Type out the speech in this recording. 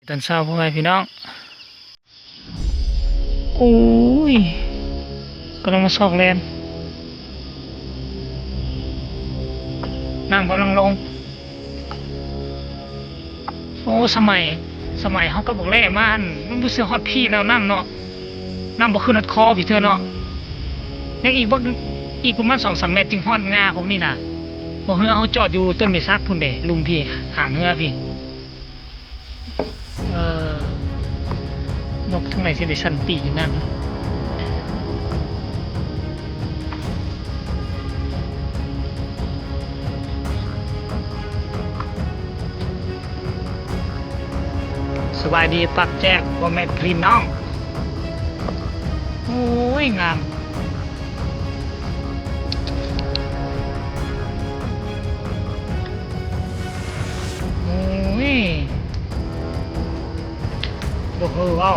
ตอนเช้าพ่อแม่พี่น้องโอ้ยกำลังมาซอกแลนน้ำกำลังลงโอ้สมัยเขาก็บอกแล่มันรู้สึกฮอตพี่แล้วน้ำเนาะน้ำบ่ขึ้นฮอดคอพี่เธอเนาะยังอีกบ่อีกประมาณ2-3 เมตรจึงฮอดงาผมนี่น่ะบ่เฮือเอาจอดอยู่ต้นไม้ซักพุ่นเด้ลุงพี่หางเฮือพี่เออนกทั้งหลายสิได้สั่นปีกอยู่นั่นสบายดีปักแจ๊กบ่แม่นพี่น้องโอ้ยงามโอ้ยบ่เว้า